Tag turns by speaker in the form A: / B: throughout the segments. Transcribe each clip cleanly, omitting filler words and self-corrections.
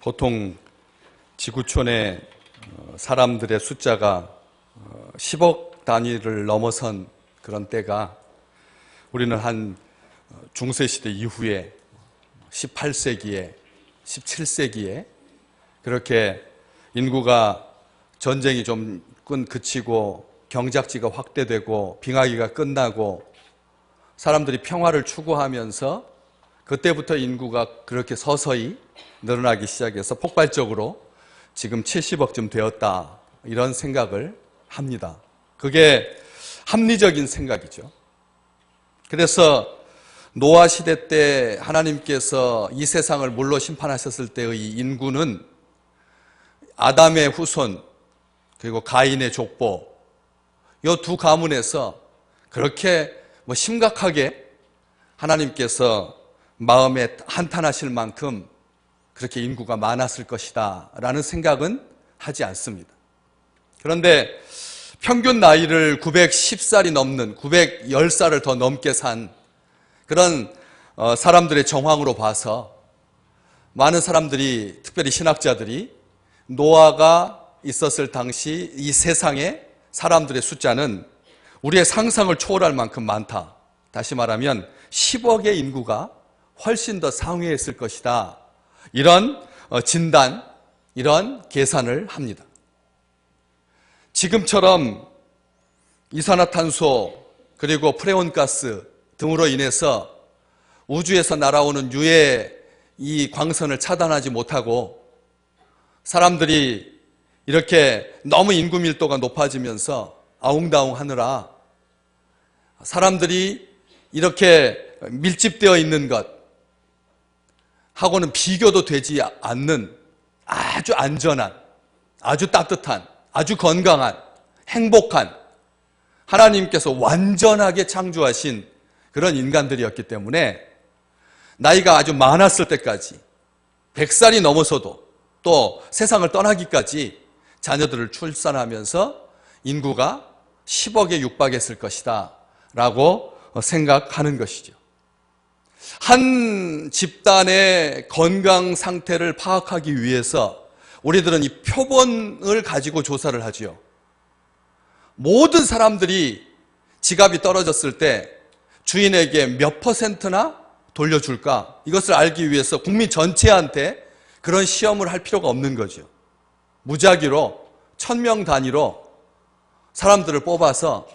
A: 보통 지구촌의 사람들의 숫자가 10억 단위를 넘어선 그런 때가 우리는 한 중세시대 이후에 18세기에 17세기에 그렇게 인구가 전쟁이 좀 그치고 경작지가 확대되고 빙하기가 끝나고 사람들이 평화를 추구하면서 그때부터 인구가 그렇게 서서히 늘어나기 시작해서 폭발적으로 지금 70억쯤 되었다 이런 생각을 합니다. 그게 합리적인 생각이죠. 그래서 노아 시대 때 하나님께서 이 세상을 물로 심판하셨을 때의 인구는 아담의 후손 그리고 가인의 족보 이 두 가문에서 그렇게 심각하게 하나님께서 마음에 한탄하실 만큼 그렇게 인구가 많았을 것이다 라는 생각은 하지 않습니다. 그런데 평균 나이를 910살이 넘는 910살을 더 넘게 산 그런 사람들의 정황으로 봐서 많은 사람들이 특별히 신학자들이 노아가 있었을 당시 이 세상에 사람들의 숫자는 우리의 상상을 초월할 만큼 많다. 다시 말하면 10억의 인구가 훨씬 더 상회했을 것이다. 이런 진단, 이런 계산을 합니다. 지금처럼 이산화탄소 그리고 프레온가스 등으로 인해서 우주에서 날아오는 유해 이 광선을 차단하지 못하고 사람들이 이렇게 너무 인구 밀도가 높아지면서 아웅다웅 하느라 사람들이 이렇게 밀집되어 있는 것 하고는 비교도 되지 않는 아주 안전한, 아주 따뜻한, 아주 건강한, 행복한 하나님께서 완전하게 창조하신 그런 인간들이었기 때문에 나이가 아주 많았을 때까지 100살이 넘어서도 또 세상을 떠나기까지 자녀들을 출산하면서 인구가 10억에 육박했을 것이다 라고 생각하는 것이죠. 한 집단의 건강 상태를 파악하기 위해서 우리들은 이 표본을 가지고 조사를 하지요. 모든 사람들이 지갑이 떨어졌을 때 주인에게 몇 %나 돌려줄까? 이것을 알기 위해서 국민 전체한테 그런 시험을 할 필요가 없는 거죠. 무작위로 1000명 단위로 사람들을 뽑아서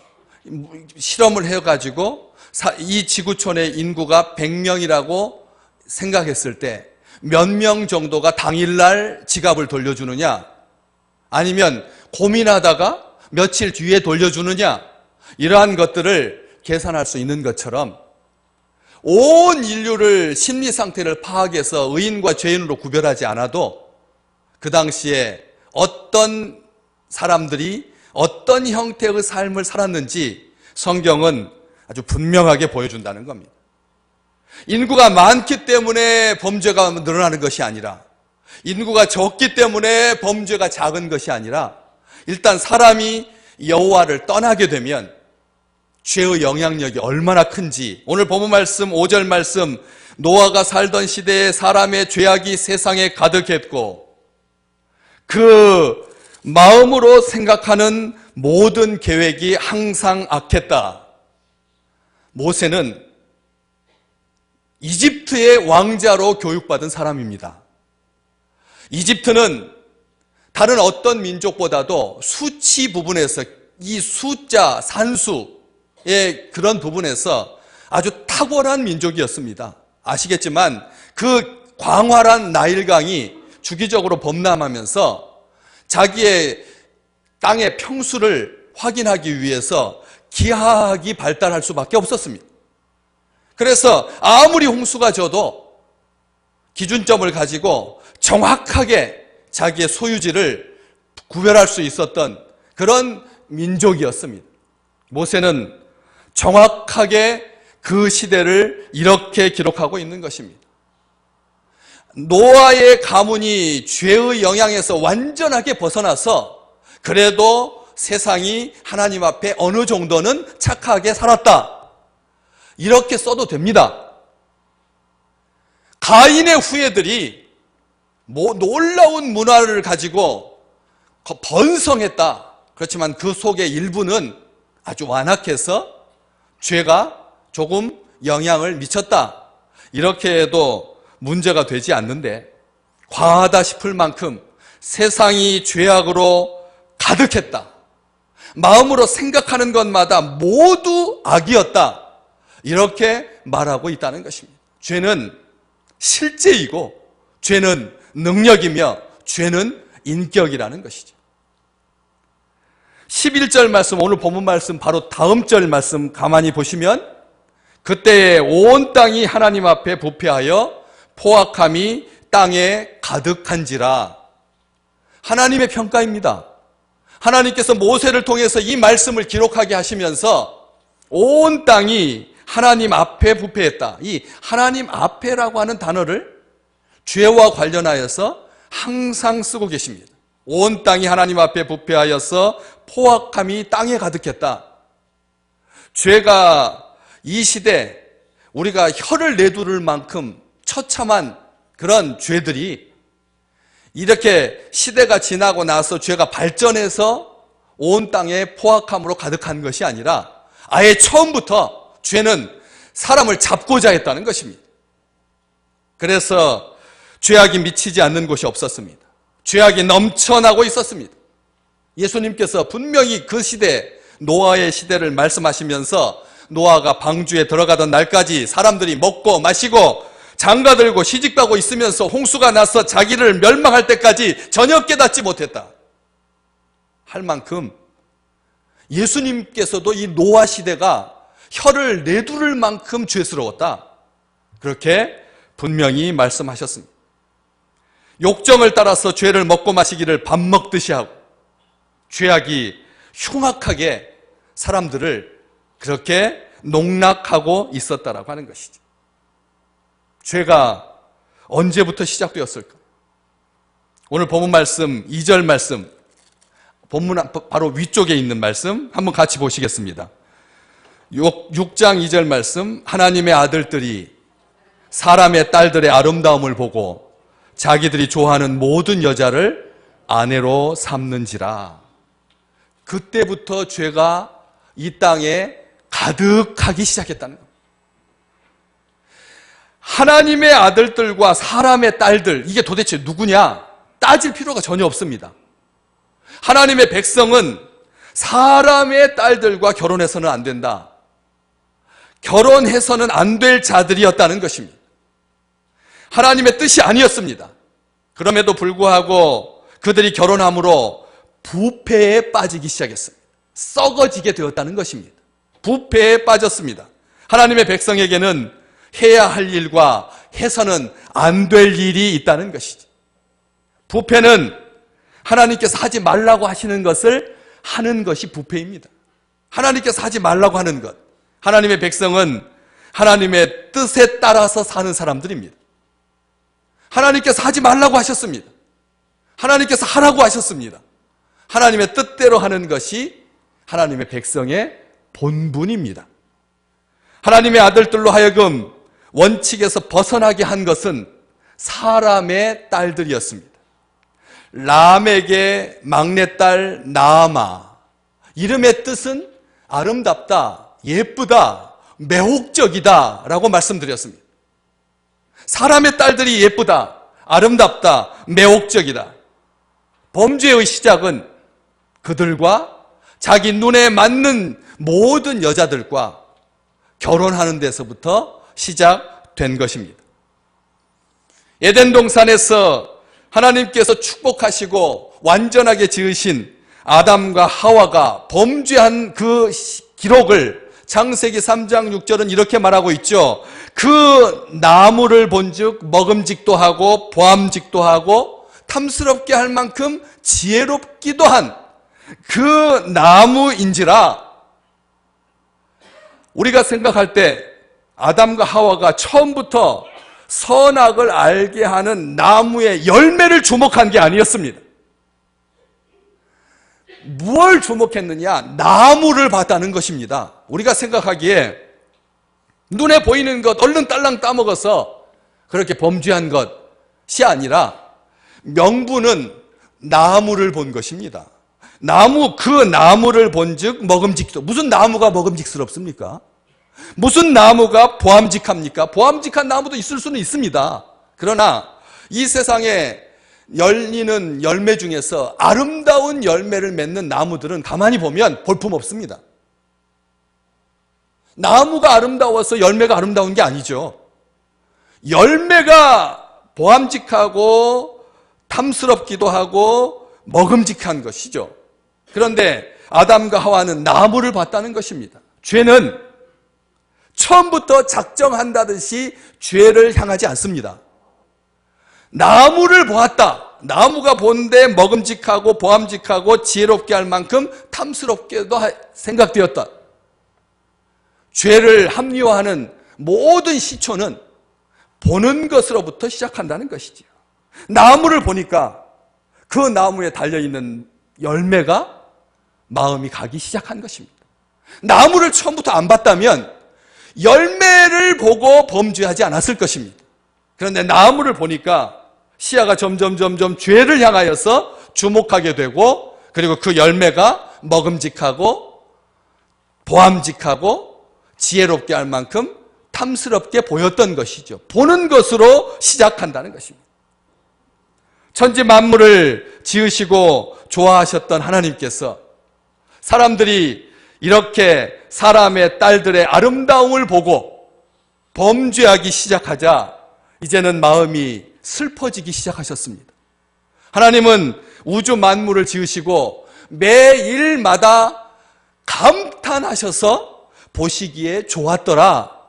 A: 실험을 해가지고 이 지구촌의 인구가 100명이라고 생각했을 때 몇 명 정도가 당일날 지갑을 돌려주느냐 아니면 고민하다가 며칠 뒤에 돌려주느냐 이러한 것들을 계산할 수 있는 것처럼 온 인류를 심리 상태를 파악해서 의인과 죄인으로 구별하지 않아도 그 당시에 어떤 사람들이 어떤 형태의 삶을 살았는지 성경은 아주 분명하게 보여준다는 겁니다. 인구가 많기 때문에 범죄가 늘어나는 것이 아니라 인구가 적기 때문에 범죄가 작은 것이 아니라 일단 사람이 여호와를 떠나게 되면 죄의 영향력이 얼마나 큰지 오늘 본문 말씀 5절 말씀 노아가 살던 시대에 사람의 죄악이 세상에 가득했고 그 마음으로 생각하는 모든 계획이 항상 악했다. 모세는 이집트의 왕자로 교육받은 사람입니다. 이집트는 다른 어떤 민족보다도 수치 부분에서 이 숫자, 산수의 그런 부분에서 아주 탁월한 민족이었습니다. 아시겠지만 그 광활한 나일강이 주기적으로 범람하면서 자기의 땅의 평수를 확인하기 위해서 기하학이 발달할 수밖에 없었습니다. 그래서 아무리 홍수가 져도 기준점을 가지고 정확하게 자기의 소유지를 구별할 수 있었던 그런 민족이었습니다. 모세는 정확하게 그 시대를 이렇게 기록하고 있는 것입니다. 노아의 가문이 죄의 영향에서 완전하게 벗어나서 그래도 세상이 하나님 앞에 어느 정도는 착하게 살았다. 이렇게 써도 됩니다. 가인의 후예들이 놀라운 문화를 가지고 번성했다. 그렇지만 그 속의 일부는 아주 완악해서 죄가 조금 영향을 미쳤다. 이렇게 해도 문제가 되지 않는데, 과하다 싶을 만큼 세상이 죄악으로 가득했다. 마음으로 생각하는 것마다 모두 악이었다. 이렇게 말하고 있다는 것입니다. 죄는 실제이고, 죄는 능력이며, 죄는 인격이라는 것이죠. 11절 말씀, 오늘 본문 말씀 바로 다음 절 말씀 가만히 보시면, 그때에 온 땅이 하나님 앞에 부패하여 포악함이 땅에 가득한지라. 하나님의 평가입니다. 하나님께서 모세를 통해서 이 말씀을 기록하게 하시면서 온 땅이 하나님 앞에 부패했다. 이 하나님 앞에라고 하는 단어를 죄와 관련하여서 항상 쓰고 계십니다. 온 땅이 하나님 앞에 부패하여서 포악함이 땅에 가득했다. 죄가 이 시대 우리가 혀를 내두를 만큼 처참한 그런 죄들이 이렇게 시대가 지나고 나서 죄가 발전해서 온 땅에 포악함으로 가득한 것이 아니라 아예 처음부터 죄는 사람을 잡고자 했다는 것입니다. 그래서 죄악이 미치지 않는 곳이 없었습니다. 죄악이 넘쳐나고 있었습니다. 예수님께서 분명히 그 시대, 노아의 시대를 말씀하시면서 노아가 방주에 들어가던 날까지 사람들이 먹고 마시고 장가들고 시집가고 있으면서 홍수가 나서 자기를 멸망할 때까지 전혀 깨닫지 못했다 할 만큼 예수님께서도 이 노아 시대가 혀를 내두를 만큼 죄스러웠다, 그렇게 분명히 말씀하셨습니다. 욕정을 따라서 죄를 먹고 마시기를 밥 먹듯이 하고 죄악이 흉악하게 사람들을 그렇게 농락하고 있었다라고 하는 것이죠. 죄가 언제부터 시작되었을까? 오늘 본문 말씀 2절 말씀, 본문 바로 위쪽에 있는 말씀 한번 같이 보시겠습니다. 6장 2절 말씀, 하나님의 아들들이 사람의 딸들의 아름다움을 보고 자기들이 좋아하는 모든 여자를 아내로 삼는지라. 그때부터 죄가 이 땅에 가득하기 시작했다는 겁니다. 하나님의 아들들과 사람의 딸들, 이게 도대체 누구냐? 따질 필요가 전혀 없습니다. 하나님의 백성은 사람의 딸들과 결혼해서는 안 된다. 결혼해서는 안 될 자들이었다는 것입니다. 하나님의 뜻이 아니었습니다. 그럼에도 불구하고 그들이 결혼함으로 부패에 빠지기 시작했습니다. 썩어지게 되었다는 것입니다. 부패에 빠졌습니다. 하나님의 백성에게는 해야 할 일과 해서는 안 될 일이 있다는 것이죠. 부패는 하나님께서 하지 말라고 하시는 것을 하는 것이 부패입니다. 하나님께서 하지 말라고 하는 것, 하나님의 백성은 하나님의 뜻에 따라서 사는 사람들입니다. 하나님께서 하지 말라고 하셨습니다. 하나님께서 하라고 하셨습니다. 하나님의 뜻대로 하는 것이 하나님의 백성의 본분입니다. 하나님의 아들들로 하여금 원칙에서 벗어나게 한 것은 사람의 딸들이었습니다. 람에게 막내딸 나아마, 이름의 뜻은 아름답다, 예쁘다, 매혹적이다 라고 말씀드렸습니다. 사람의 딸들이 예쁘다, 아름답다, 매혹적이다. 범죄의 시작은 그들과 자기 눈에 맞는 모든 여자들과 결혼하는 데서부터 시작된 것입니다. 에덴 동산에서 하나님께서 축복하시고 완전하게 지으신 아담과 하와가 범죄한 그 기록을 창세기 3장 6절은 이렇게 말하고 있죠. 그 나무를 본즉 먹음직도 하고 보암직도 하고 탐스럽게 할 만큼 지혜롭기도 한 그 나무인지라. 우리가 생각할 때 아담과 하와가 처음부터 선악을 알게 하는 나무의 열매를 주목한 게 아니었습니다. 무엇을 주목했느냐? 나무를 봤다는 것입니다. 우리가 생각하기에 눈에 보이는 것 얼른 딸랑 따먹어서 그렇게 범죄한 것이 아니라 명분은 나무를 본 것입니다. 그 나무를 본즉 먹음직도. 무슨 나무가 먹음직스럽습니까? 무슨 나무가 보암직합니까? 보암직한 나무도 있을 수는 있습니다. 그러나 이 세상에 열리는 열매 중에서 아름다운 열매를 맺는 나무들은 가만히 보면 볼품없습니다. 나무가 아름다워서 열매가 아름다운 게 아니죠. 열매가 보암직하고 탐스럽기도 하고 먹음직한 것이죠. 그런데 아담과 하와는 나무를 봤다는 것입니다. 죄는 처음부터 작정한다듯이 죄를 향하지 않습니다. 나무를 보았다. 나무가 본데 먹음직하고 보암직하고 지혜롭게 할 만큼 탐스럽게도 생각되었다. 죄를 합리화하는 모든 시초는 보는 것으로부터 시작한다는 것이지요. 나무를 보니까 그 나무에 달려있는 열매가 마음이 가기 시작한 것입니다. 나무를 처음부터 안 봤다면 열매를 보고 범죄하지 않았을 것입니다. 그런데 나무를 보니까 시야가 점점 죄를 향하여서 주목하게 되고, 그리고 그 열매가 먹음직하고 보암직하고 지혜롭게 할 만큼 탐스럽게 보였던 것이죠. 보는 것으로 시작한다는 것입니다. 천지 만물을 지으시고 좋아하셨던 하나님께서 사람들이 이렇게 사람의 딸들의 아름다움을 보고 범죄하기 시작하자 이제는 마음이 슬퍼지기 시작하셨습니다. 하나님은 우주 만물을 지으시고 매일마다 감탄하셔서 보시기에 좋았더라.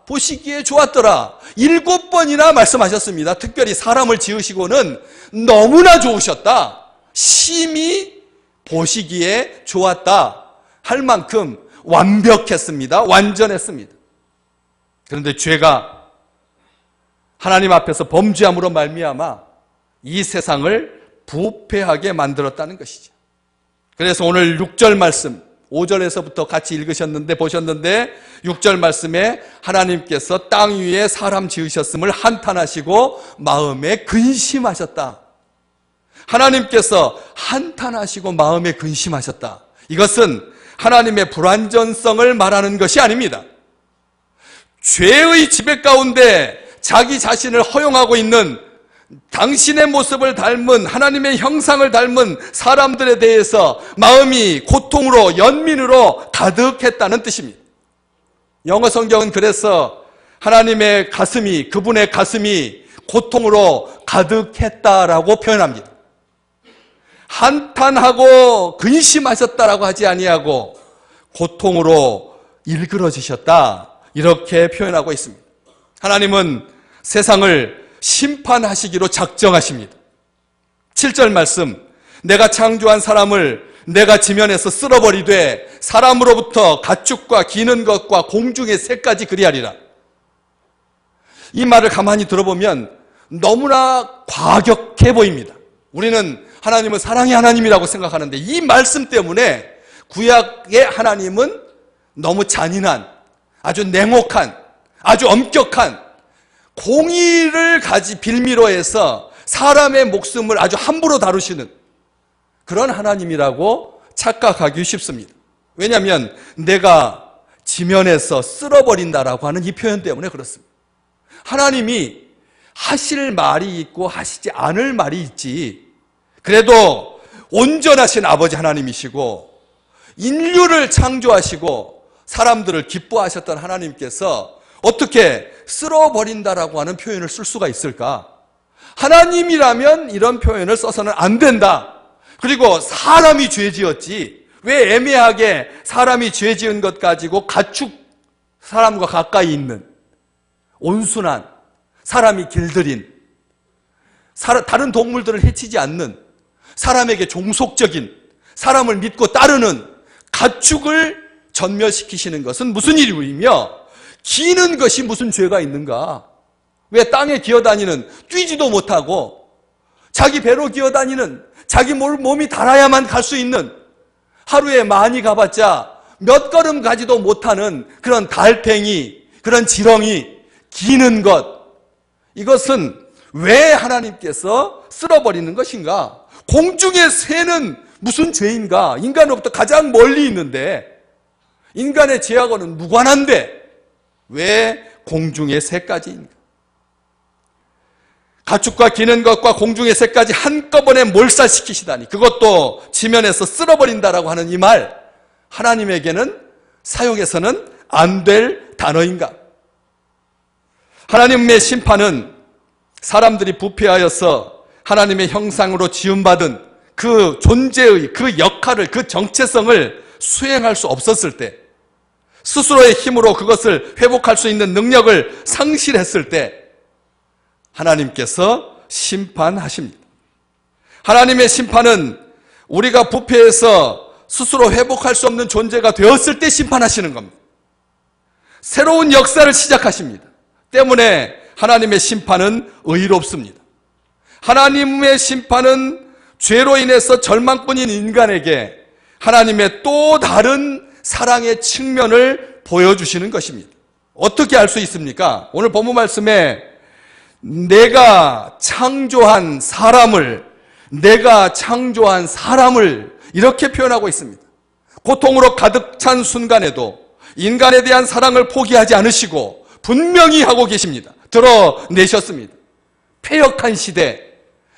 A: 7번이나 말씀하셨습니다. 특별히 사람을 지으시고는 너무나 좋으셨다. 심히 보시기에 좋았다 할 만큼 완벽했습니다. 완전했습니다. 그런데 죄가 하나님 앞에서 범죄함으로 말미암아 이 세상을 부패하게 만들었다는 것이죠. 그래서 오늘 6절 말씀, 5절에서부터 같이 읽으셨는데 보셨는데 6절 말씀에 하나님께서 땅 위에 사람 지으셨음을 한탄하시고 마음에 근심하셨다. 하나님께서 한탄하시고 마음에 근심하셨다. 이것은 하나님의 불완전성을 말하는 것이 아닙니다. 죄의 지배 가운데 자기 자신을 허용하고 있는 당신의 모습을 닮은 하나님의 형상을 닮은 사람들에 대해서 마음이 고통으로 연민으로 가득했다는 뜻입니다. 영어 성경은 그래서 하나님의 가슴이, 그분의 가슴이 고통으로 가득했다라고 표현합니다. 한탄하고 근심하셨다라고 하지 아니하고 고통으로 일그러지셨다 이렇게 표현하고 있습니다. 하나님은 세상을 심판하시기로 작정하십니다. 7절 말씀, 내가 창조한 사람을 내가 지면에서 쓸어버리되 사람으로부터 가축과 기는 것과 공중의 새까지 그리하리라. 이 말을 가만히 들어보면 너무나 과격해 보입니다. 우리는 하나님은 사랑의 하나님이라고 생각하는데 이 말씀 때문에 구약의 하나님은 너무 잔인한, 아주 냉혹한, 아주 엄격한 공의를 빌미로 해서 사람의 목숨을 아주 함부로 다루시는 그런 하나님이라고 착각하기 쉽습니다. 왜냐하면 내가 지면에서 쓸어버린다라고 하는 이 표현 때문에 그렇습니다. 하나님이 하실 말이 있고 하시지 않을 말이 있지, 그래도 온전하신 아버지 하나님이시고 인류를 창조하시고 사람들을 기뻐하셨던 하나님께서 어떻게 쓸어버린다라고 하는 표현을 쓸 수가 있을까? 하나님이라면 이런 표현을 써서는 안 된다. 그리고 사람이 죄지었지, 왜 애매하게 사람이 죄지은 것 가지고 가축, 사람과 가까이 있는 온순한, 사람이 길들인, 다른 동물들을 해치지 않는, 사람에게 종속적인, 사람을 믿고 따르는 가축을 전멸시키시는 것은 무슨 일이며 기는 것이 무슨 죄가 있는가? 왜 땅에 기어다니는, 뛰지도 못하고 자기 배로 기어다니는, 자기 몸이 닳아야만 갈 수 있는, 하루에 많이 가봤자 몇 걸음 가지도 못하는 그런 달팽이, 그런 지렁이 기는 것, 이것은 왜 하나님께서 쓸어버리는 것인가? 공중의 새는 무슨 죄인가? 인간으로부터 가장 멀리 있는데, 인간의 죄하고는 무관한데 왜 공중의 새까지인가? 가축과 기는 것과 공중의 새까지 한꺼번에 몰살시키시다니, 그것도 지면에서 쓸어버린다라고 하는 이 말, 하나님에게는 사용해서는 안 될 단어인가? 하나님의 심판은 사람들이 부패하여서 하나님의 형상으로 지음받은 그 존재의 그 역할을, 그 정체성을 수행할 수 없었을 때, 스스로의 힘으로 그것을 회복할 수 있는 능력을 상실했을 때 하나님께서 심판하십니다. 하나님의 심판은 우리가 부패해서 스스로 회복할 수 없는 존재가 되었을 때 심판하시는 겁니다. 새로운 역사를 시작하십니다. 때문에 하나님의 심판은 의롭습니다. 하나님의 심판은 죄로 인해서 절망뿐인 인간에게 하나님의 또 다른 사랑의 측면을 보여주시는 것입니다. 어떻게 알 수 있습니까? 오늘 본문 말씀에 내가 창조한 사람을 이렇게 표현하고 있습니다. 고통으로 가득 찬 순간에도 인간에 대한 사랑을 포기하지 않으시고 분명히 하고 계십니다. 드러내셨습니다. 패역한 시대,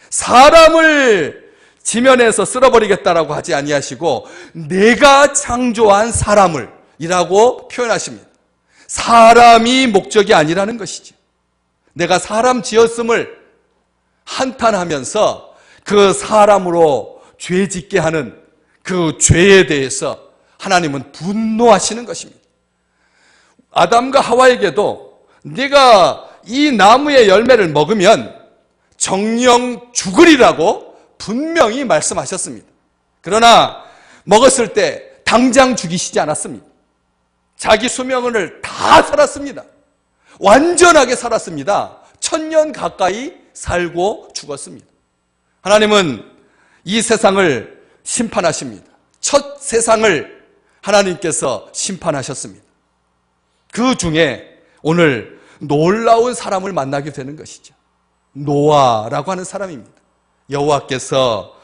A: 사람을 지면에서 쓸어버리겠다라고 하지 아니하시고 내가 창조한 사람을 이라고 표현하십니다. 사람이 목적이 아니라는 것이죠. 내가 사람 지었음을 한탄하면서 그 사람으로 죄 짓게 하는 그 죄에 대해서 하나님은 분노하시는 것입니다. 아담과 하와에게도 네가 이 나무의 열매를 먹으면 정령 죽으리라고 분명히 말씀하셨습니다. 그러나 먹었을 때 당장 죽이시지 않았습니다. 자기 수명을 다 살았습니다. 완전하게 살았습니다. 1000년 가까이 살고 죽었습니다. 하나님은 이 세상을 심판하십니다. 첫 세상을 하나님께서 심판하셨습니다. 그 중에 오늘 놀라운 사람을 만나게 되는 것이죠. 노아라고 하는 사람입니다. 여호와께서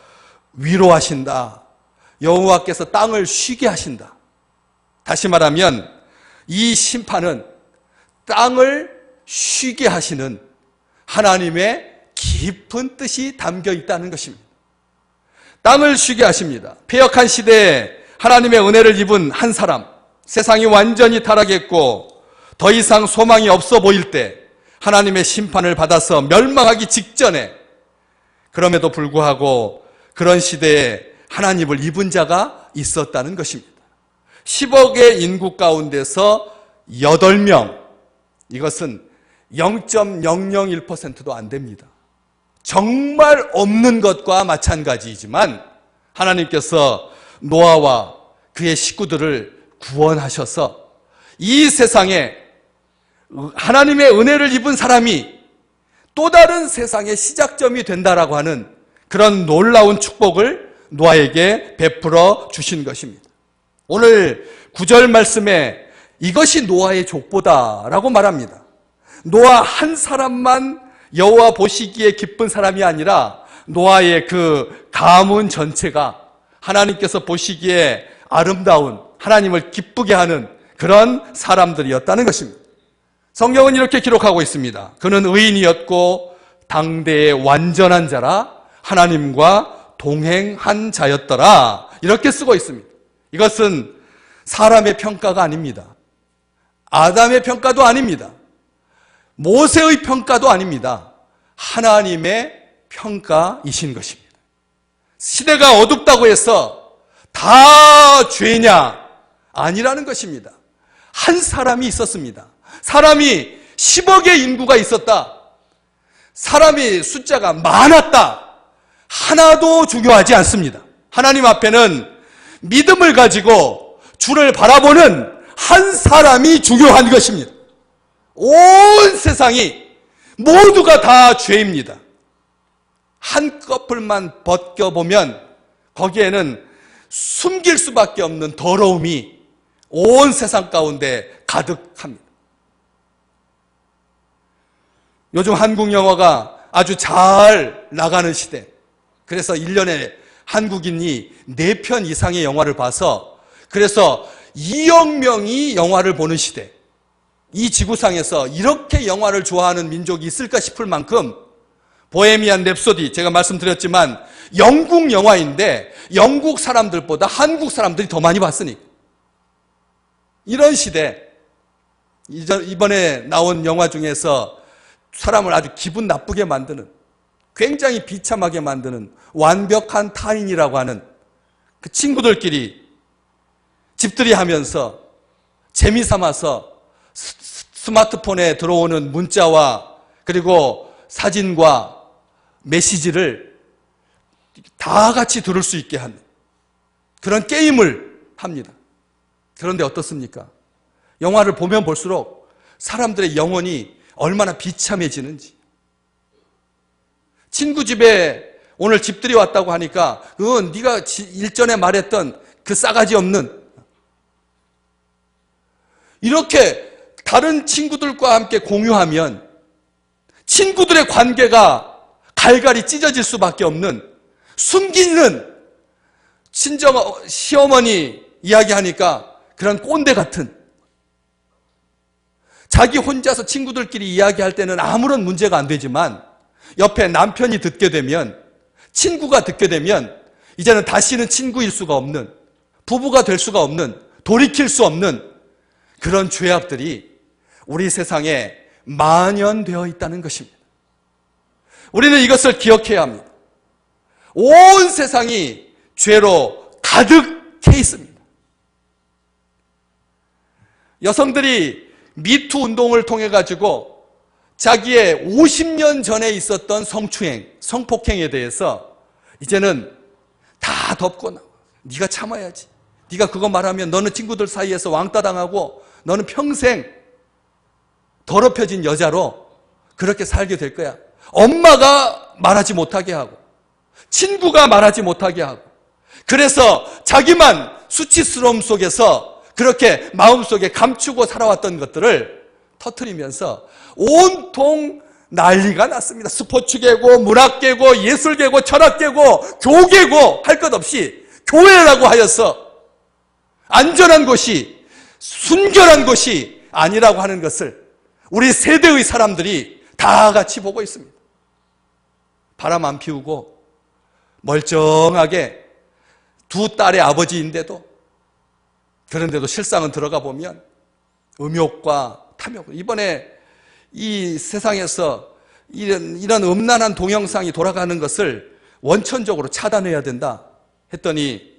A: 위로하신다. 여호와께서 땅을 쉬게 하신다. 다시 말하면 이 심판은 땅을 쉬게 하시는 하나님의 깊은 뜻이 담겨 있다는 것입니다. 땅을 쉬게 하십니다. 패역한 시대에 하나님의 은혜를 입은 한 사람, 세상이 완전히 타락했고 더 이상 소망이 없어 보일 때 하나님의 심판을 받아서 멸망하기 직전에, 그럼에도 불구하고 그런 시대에 하나님을 입은 자가 있었다는 것입니다. 10억의 인구 가운데서 8명, 이것은 0.001%도 안 됩니다. 정말 없는 것과 마찬가지이지만 하나님께서 노아와 그의 식구들을 구원하셔서 이 세상에 하나님의 은혜를 입은 사람이 또 다른 세상의 시작점이 된다라고 하는 그런 놀라운 축복을 노아에게 베풀어 주신 것입니다. 오늘 9절 말씀에 이것이 노아의 족보다라고 말합니다. 노아 한 사람만 여호와 보시기에 기쁜 사람이 아니라 노아의 그 가문 전체가 하나님께서 보시기에 아름다운, 하나님을 기쁘게 하는 그런 사람들이었다는 것입니다. 성경은 이렇게 기록하고 있습니다. 그는 의인이었고 당대의 완전한 자라 하나님과 동행한 자였더라. 이렇게 쓰고 있습니다. 이것은 사람의 평가가 아닙니다. 아담의 평가도 아닙니다. 모세의 평가도 아닙니다. 하나님의 평가이신 것입니다. 시대가 어둡다고 해서 다 죄냐? 아니라는 것입니다. 한 사람이 있었습니다. 사람이 10억의 인구가 있었다. 사람이 숫자가 많았다. 하나도 중요하지 않습니다. 하나님 앞에는 믿음을 가지고 주를 바라보는 한 사람이 중요한 것입니다. 온 세상이 모두가 다 죄입니다. 한꺼풀만 벗겨보면 거기에는 숨길 수밖에 없는 더러움이 온 세상 가운데 가득합니다. 요즘 한국 영화가 아주 잘 나가는 시대. 그래서 1년에 한국인이 4편 이상의 영화를 봐서 그래서 2억 명이 영화를 보는 시대. 이 지구상에서 이렇게 영화를 좋아하는 민족이 있을까 싶을 만큼 보헤미안 랩소디, 제가 말씀드렸지만 영국 영화인데 영국 사람들보다 한국 사람들이 더 많이 봤으니까. 이런 시대, 이번에 나온 영화 중에서 사람을 아주 기분 나쁘게 만드는, 굉장히 비참하게 만드는 완벽한 타인이라고 하는 그 친구들끼리 집들이 하면서 재미삼아서 스마트폰에 들어오는 문자와 그리고 사진과 메시지를 다 같이 들을 수 있게 하는 그런 게임을 합니다. 그런데 어떻습니까? 영화를 보면 볼수록 사람들의 영혼이 얼마나 비참해지는지. 친구 집에 오늘 집들이 왔다고 하니까 그건 네가 일전에 말했던 그 싸가지 없는, 이렇게 다른 친구들과 함께 공유하면 친구들의 관계가 갈갈이 찢어질 수밖에 없는, 숨기는 친정 시어머니 이야기하니까 그런 꼰대 같은, 자기 혼자서 친구들끼리 이야기할 때는 아무런 문제가 안 되지만 옆에 남편이 듣게 되면, 친구가 듣게 되면 이제는 다시는 친구일 수가 없는, 부부가 될 수가 없는, 돌이킬 수 없는 그런 죄악들이 우리 세상에 만연되어 있다는 것입니다. 우리는 이것을 기억해야 합니다. 온 세상이 죄로 가득해 있습니다. 여성들이 미투 운동을 통해 가지고 자기의 50년 전에 있었던 성추행, 성폭행에 대해서 이제는 다 덮고 나와. 네가 참아야지. 네가 그거 말하면 너는 친구들 사이에서 왕따 당하고 너는 평생 더럽혀진 여자로 그렇게 살게 될 거야. 엄마가 말하지 못하게 하고 친구가 말하지 못하게 하고, 그래서 자기만 수치스러움 속에서 그렇게 마음속에 감추고 살아왔던 것들을 터뜨리면서 온통 난리가 났습니다. 스포츠계고 문학계고 예술계고 철학계고 교계고 할 것 없이 교회라고 하여서 안전한 곳이, 순결한 곳이 아니라고 하는 것을 우리 세대의 사람들이 다 같이 보고 있습니다. 바람 안 피우고 멀쩡하게 두 딸의 아버지인데도, 그런데도 실상은 들어가 보면 음욕과 탐욕, 이번에 이 세상에서 이런 음란한 동영상이 돌아가는 것을 원천적으로 차단해야 된다 했더니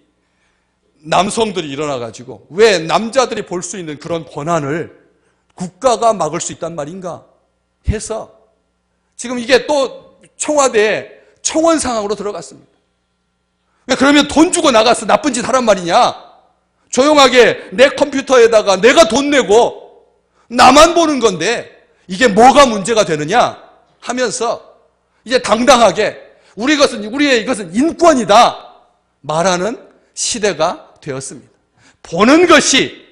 A: 남성들이 일어나가지고 왜 남자들이 볼 수 있는 그런 권한을 국가가 막을 수 있단 말인가 해서 지금 이게 또 청와대에 청원 상황으로 들어갔습니다. 왜 그러면 돈 주고 나가서 나쁜 짓 하란 말이냐? 조용하게 내 컴퓨터에다가 내가 돈 내고 나만 보는 건데 이게 뭐가 문제가 되느냐 하면서 이제 당당하게 우리의 이것은 인권이다 말하는 시대가 되었습니다. 보는 것이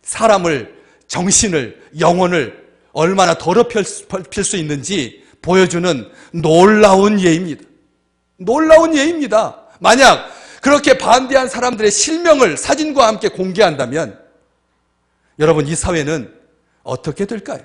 A: 사람을, 정신을, 영혼을 얼마나 더럽힐 수 있는지 보여주는 놀라운 예입니다. 놀라운 예입니다. 만약 그렇게 반대한 사람들의 실명을 사진과 함께 공개한다면 여러분, 이 사회는 어떻게 될까요?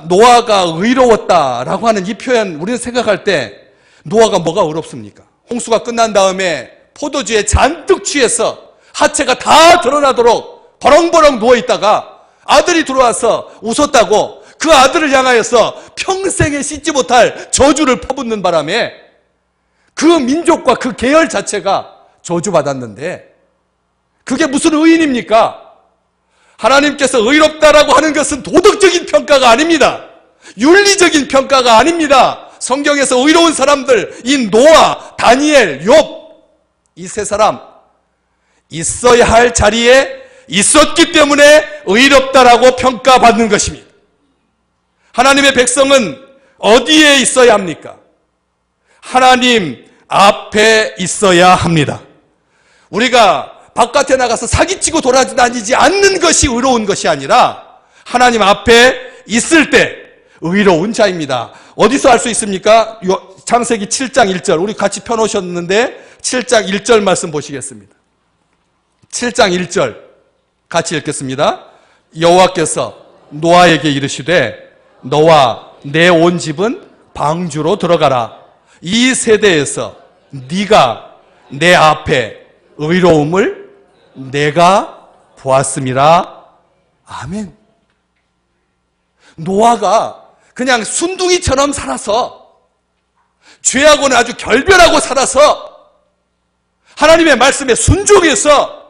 A: 노아가 의로웠다라고 하는 이 표현, 우리는 생각할 때 노아가 뭐가 의롭습니까? 홍수가 끝난 다음에 포도주에 잔뜩 취해서 하체가 다 드러나도록 버렁버렁 누워있다가 아들이 들어와서 웃었다고 그 아들을 향하여서 평생에 씻지 못할 저주를 퍼붓는 바람에 그 민족과 그 계열 자체가 저주받았는데 그게 무슨 의인입니까? 하나님께서 의롭다라고 하는 것은 도덕적인 평가가 아닙니다. 윤리적인 평가가 아닙니다. 성경에서 의로운 사람들, 이 노아, 다니엘, 욥, 이 세 사람 있어야 할 자리에 있었기 때문에 의롭다라고 평가받는 것입니다. 하나님의 백성은 어디에 있어야 합니까? 하나님 앞에 있어야 합니다. 우리가 바깥에 나가서 사기치고 돌아다니지 않는 것이 의로운 것이 아니라 하나님 앞에 있을 때 의로운 자입니다. 어디서 알 수 있습니까? 창세기 7장 1절, 우리 같이 펴놓으셨는데 7장 1절 말씀 보시겠습니다. 7장 1절 같이 읽겠습니다. 여호와께서 노아에게 이르시되 너와 내 온 집은 방주로 들어가라. 이 세대에서 네가 내 앞에 의로움을 내가 보았음이라. 아멘. 노아가 그냥 순둥이처럼 살아서 죄하고는 아주 결별하고 살아서 하나님의 말씀에 순종해서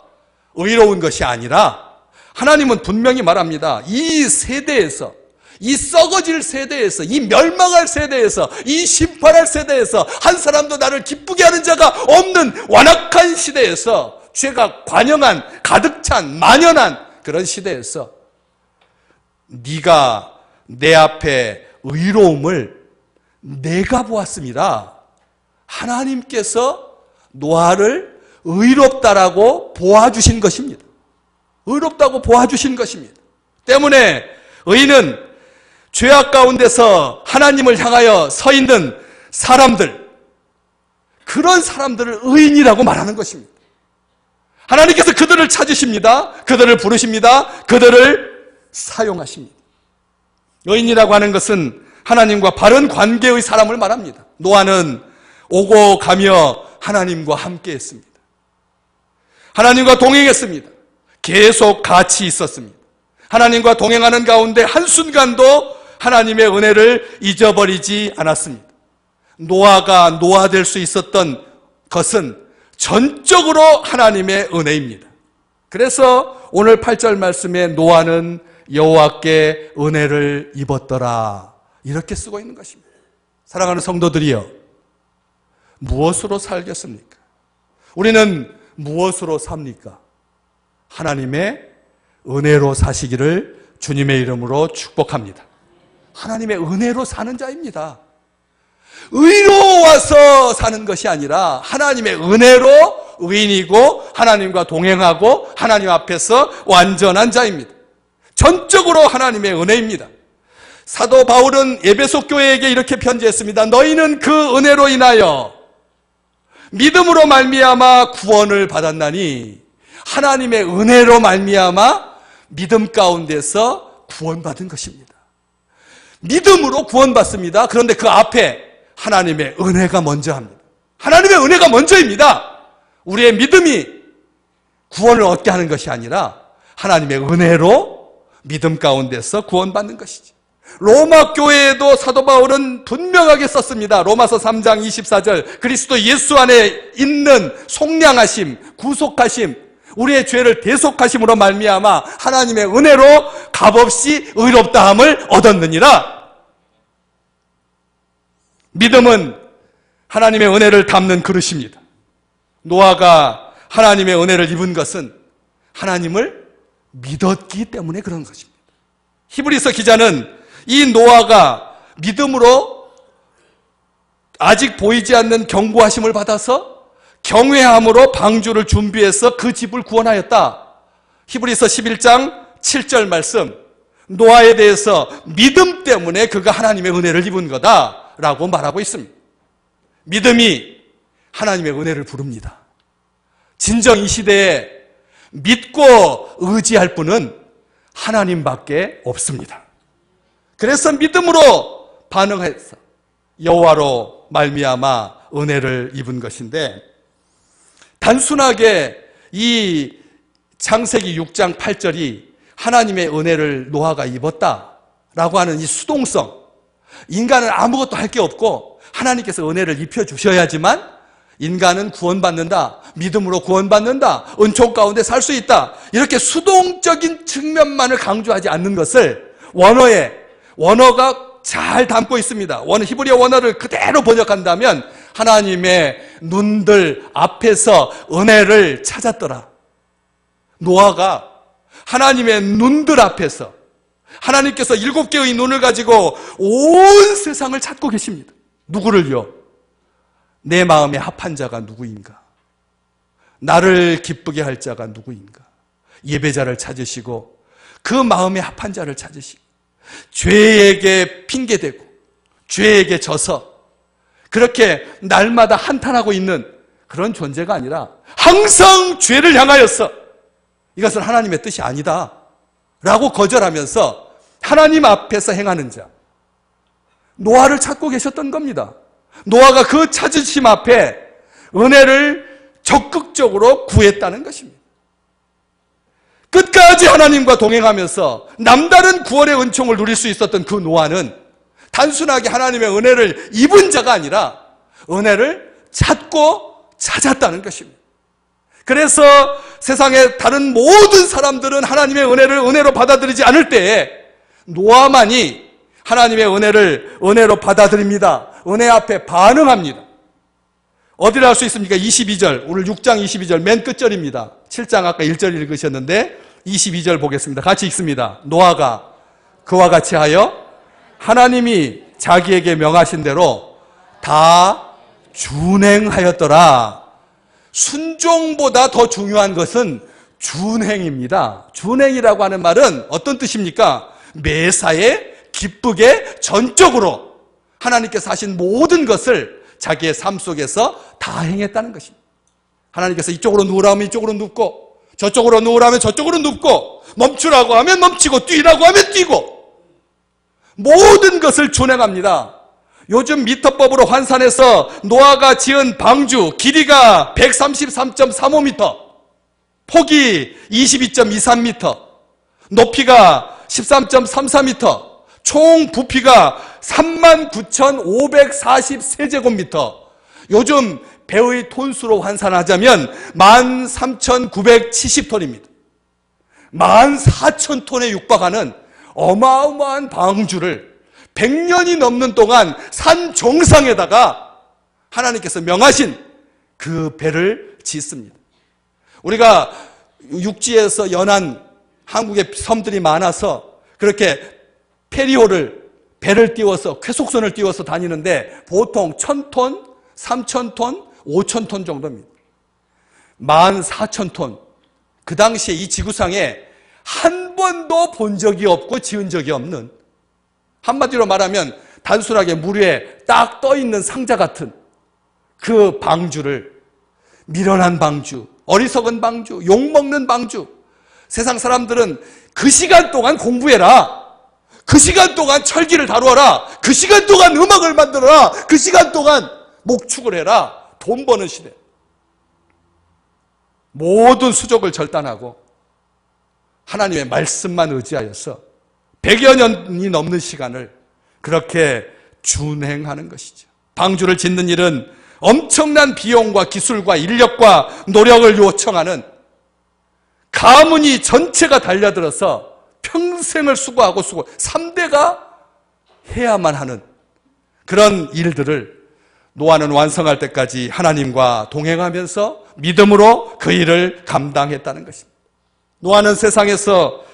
A: 의로운 것이 아니라 하나님은 분명히 말합니다. 이 세대에서, 이 썩어질 세대에서, 이 멸망할 세대에서, 이 심판할 세대에서 한 사람도 나를 기쁘게 하는 자가 없는 완악한 시대에서, 죄가 관영한, 가득 찬, 만연한 그런 시대에서 네가 내 앞에 의로움을 내가 보았습니다. 하나님께서 노아를 의롭다라고 보아주신 것입니다. 의롭다고 보아주신 것입니다. 때문에 의인은 죄악 가운데서 하나님을 향하여 서 있는 사람들, 그런 사람들을 의인이라고 말하는 것입니다. 하나님께서 그들을 찾으십니다. 그들을 부르십니다. 그들을 사용하십니다. 의인이라고 하는 것은 하나님과 바른 관계의 사람을 말합니다. 노아는 오고 가며 하나님과 함께 했습니다. 하나님과 동행했습니다. 계속 같이 있었습니다. 하나님과 동행하는 가운데 한순간도 하나님의 은혜를 잊어버리지 않았습니다. 노아가 노아될 수 있었던 것은 전적으로 하나님의 은혜입니다. 그래서 오늘 8절 말씀에 노아는 여호와께 은혜를 입었더라, 이렇게 쓰고 있는 것입니다. 사랑하는 성도들이여, 무엇으로 살겠습니까? 우리는 무엇으로 삽니까? 하나님의 은혜로 사시기를 주님의 이름으로 축복합니다. 하나님의 은혜로 사는 자입니다. 의로워서 사는 것이 아니라 하나님의 은혜로 의인이고 하나님과 동행하고 하나님 앞에서 완전한 자입니다. 전적으로 하나님의 은혜입니다. 사도 바울은 에베소 교회에게 이렇게 편지했습니다. 너희는 그 은혜로 인하여 믿음으로 말미암아 구원을 받았나니, 하나님의 은혜로 말미암아 믿음 가운데서 구원받은 것입니다. 믿음으로 구원받습니다. 그런데 그 앞에 하나님의 은혜가 먼저 합니다. 하나님의 은혜가 먼저입니다. 우리의 믿음이 구원을 얻게 하는 것이 아니라 하나님의 은혜로 믿음 가운데서 구원받는 것이죠. 로마 교회에도 사도 바울은 분명하게 썼습니다. 로마서 3장 24절, 그리스도 예수 안에 있는 속량하심, 구속하심, 우리의 죄를 대속하심으로 말미암아 하나님의 은혜로 값없이 의롭다함을 얻었느니라. 믿음은 하나님의 은혜를 담는 그릇입니다. 노아가 하나님의 은혜를 입은 것은 하나님을 믿었기 때문에 그런 것입니다. 히브리서 기자는 이 노아가 믿음으로 아직 보이지 않는 경고하심을 받아서 경외함으로 방주를 준비해서 그 집을 구원하였다. 히브리서 11장 7절 말씀, 노아에 대해서 믿음 때문에 그가 하나님의 은혜를 입은 거다라고 말하고 있습니다. 믿음이 하나님의 은혜를 부릅니다. 진정 이 시대에 믿고 의지할 분은 하나님밖에 없습니다. 그래서 믿음으로 반응해서 여호와로 말미암아 은혜를 입은 것인데, 단순하게 이 창세기 6장 8절이 하나님의 은혜를 노아가 입었다라고 하는 이 수동성, 인간은 아무것도 할 게 없고 하나님께서 은혜를 입혀주셔야지만 인간은 구원받는다, 믿음으로 구원받는다, 은총 가운데 살 수 있다, 이렇게 수동적인 측면만을 강조하지 않는 것을 원어가 잘 담고 있습니다. 히브리어 원어를 그대로 번역한다면 하나님의 눈들 앞에서 은혜를 찾았더라. 노아가 하나님의 눈들 앞에서 하나님께서 7개의 눈을 가지고 온 세상을 찾고 계십니다. 누구를요? 내 마음에 합한 자가 누구인가? 나를 기쁘게 할 자가 누구인가? 예배자를 찾으시고 그 마음에 합한 자를 찾으시고 죄에게 핑계대고 죄에게 져서 그렇게 날마다 한탄하고 있는 그런 존재가 아니라 항상 죄를 향하여서 이것은 하나님의 뜻이 아니다 라고 거절하면서 하나님 앞에서 행하는 자, 노아를 찾고 계셨던 겁니다. 노아가 그 찾으심 앞에 은혜를 적극적으로 구했다는 것입니다. 끝까지 하나님과 동행하면서 남다른 구원의 은총을 누릴 수 있었던 그 노아는 단순하게 하나님의 은혜를 입은 자가 아니라 은혜를 찾고 찾았다는 것입니다. 그래서 세상의 다른 모든 사람들은 하나님의 은혜를 은혜로 받아들이지 않을 때에 노아만이 하나님의 은혜를 은혜로 받아들입니다. 은혜 앞에 반응합니다. 어디를 할 수 있습니까? 22절, 오늘 6장 22절 맨 끝절입니다. 7장 아까 1절 읽으셨는데 22절 보겠습니다. 같이 읽습니다. 노아가 그와 같이 하여 하나님이 자기에게 명하신 대로 다 준행하였더라. 순종보다 더 중요한 것은 준행입니다. 준행이라고 하는 말은 어떤 뜻입니까? 매사에 기쁘게 전적으로 하나님께서 하신 모든 것을 자기의 삶 속에서 다 행했다는 것입니다. 하나님께서 이쪽으로 누우라 하면 이쪽으로 눕고 저쪽으로 누우라 하면 저쪽으로 눕고 멈추라고 하면 멈추고 뛰라고 하면 뛰고 모든 것을 준행합니다. 요즘 미터법으로 환산해서 노아가 지은 방주 길이가 133.35m, 폭이 22.23m, 높이가 13.34m, 총 부피가 39,543제곱미터, 요즘 배의 톤수로 환산하자면 13,970톤입니다. 14,000톤에 육박하는 어마어마한 방주를 100년이 넘는 동안 산 정상에다가 하나님께서 명하신 그 배를 짓습니다. 우리가 육지에서 연안 한국의 섬들이 많아서 그렇게 배를 띄워서 쾌속선을 띄워서 다니는데 보통 1,000톤, 3,000톤, 5,000톤 정도입니다. 14,000톤. 그 당시에 이 지구상에 한 번도 본 적이 없고 지은 적이 없는, 한마디로 말하면 단순하게 물 위에 딱 떠있는 상자 같은 그 방주를, 미련한 방주, 어리석은 방주, 욕먹는 방주, 세상 사람들은 그 시간 동안 공부해라, 그 시간 동안 철기를 다루어라, 그 시간 동안 음악을 만들어라, 그 시간 동안 목축을 해라, 돈 버는 시대. 모든 수족을 절단하고 하나님의 말씀만 의지하여서 100여 년이 넘는 시간을 그렇게 준행하는 것이죠. 방주를 짓는 일은 엄청난 비용과 기술과 인력과 노력을 요청하는, 가문이 전체가 달려들어서 평생을 수고하고 3대가 해야만 하는 그런 일들을 노아는 완성할 때까지 하나님과 동행하면서 믿음으로 그 일을 감당했다는 것입니다. 노아는 세상에서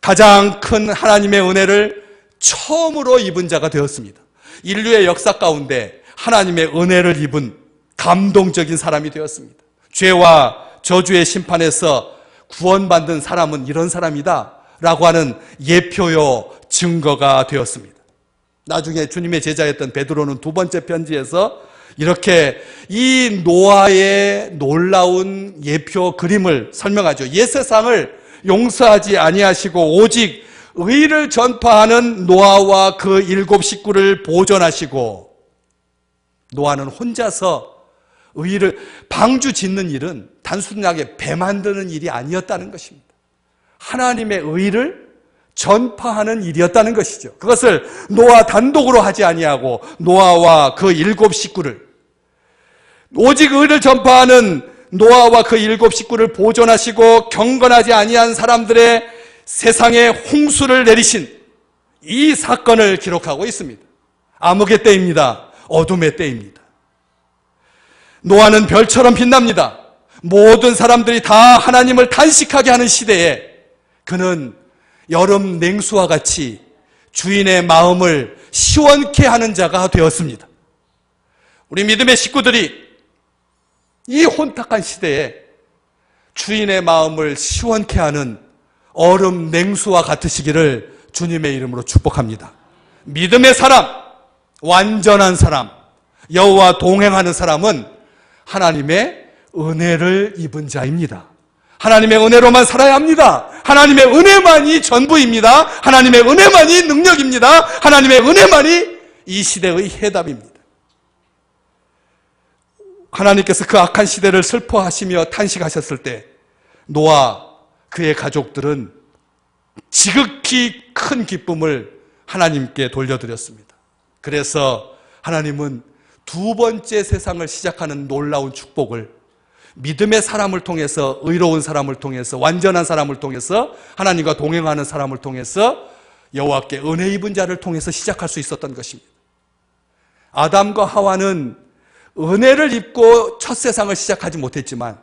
A: 가장 큰 하나님의 은혜를 처음으로 입은 자가 되었습니다. 인류의 역사 가운데 하나님의 은혜를 입은 감동적인 사람이 되었습니다. 죄와 저주의 심판에서 구원받는 사람은 이런 사람이다 라고 하는 예표요 증거가 되었습니다. 나중에 주님의 제자였던 베드로는 두 번째 편지에서 이렇게 이 노아의 놀라운 예표 그림을 설명하죠. 옛 세상을 용서하지 아니하시고 오직 의를 전파하는 노아와 그 7 식구를 보존하시고, 노아는 혼자서 방주 짓는 일은 단순하게 배 만드는 일이 아니었다는 것입니다. 하나님의 의를 전파하는 일이었다는 것이죠. 그것을 노아 단독으로 하지 아니하고 노아와 그 7 식구를, 오직 의를 전파하는 노아와 그 7 식구를 보존하시고 경건하지 아니한 사람들의 세상에 홍수를 내리신 이 사건을 기록하고 있습니다. 암흑의 때입니다. 어둠의 때입니다. 노아는 별처럼 빛납니다. 모든 사람들이 다 하나님을 탄식하게 하는 시대에 그는 여름 냉수와 같이 주인의 마음을 시원케 하는 자가 되었습니다. 우리 믿음의 식구들이 이 혼탁한 시대에 주인의 마음을 시원케 하는 얼음 냉수와 같으시기를 주님의 이름으로 축복합니다. 믿음의 사람, 완전한 사람, 여호와 동행하는 사람은 하나님의 은혜를 입은 자입니다. 하나님의 은혜로만 살아야 합니다. 하나님의 은혜만이 전부입니다. 하나님의 은혜만이 능력입니다. 하나님의 은혜만이 이 시대의 해답입니다. 하나님께서 그 악한 시대를 슬퍼하시며 탄식하셨을 때 노아 그의 가족들은 지극히 큰 기쁨을 하나님께 돌려드렸습니다. 그래서 하나님은 두 번째 세상을 시작하는 놀라운 축복을 믿음의 사람을 통해서, 의로운 사람을 통해서, 완전한 사람을 통해서, 하나님과 동행하는 사람을 통해서, 여호와께 은혜 입은 자를 통해서 시작할 수 있었던 것입니다. 아담과 하와는 은혜를 입고 첫 세상을 시작하지 못했지만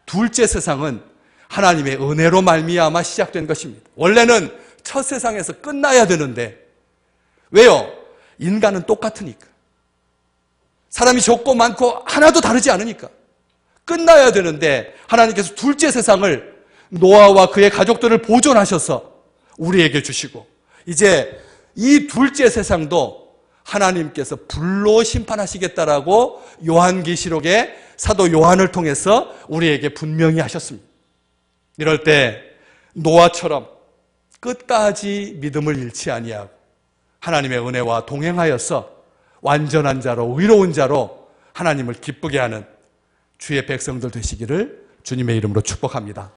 A: 둘째 세상은 하나님의 은혜로 말미암아 시작된 것입니다. 원래는 첫 세상에서 끝나야 되는데, 왜요? 인간은 똑같으니까. 사람이 적고 많고 하나도 다르지 않으니까 끝나야 되는데, 하나님께서 둘째 세상을 노아와 그의 가족들을 보존하셔서 우리에게 주시고, 이제 이 둘째 세상도 하나님께서 불로 심판하시겠다라고 요한계시록의 사도 요한을 통해서 우리에게 분명히 하셨습니다. 이럴 때 노아처럼 끝까지 믿음을 잃지 아니하고 하나님의 은혜와 동행하여서 완전한 자로, 의로운 자로 하나님을 기쁘게 하는 주의 백성들 되시기를 주님의 이름으로 축복합니다.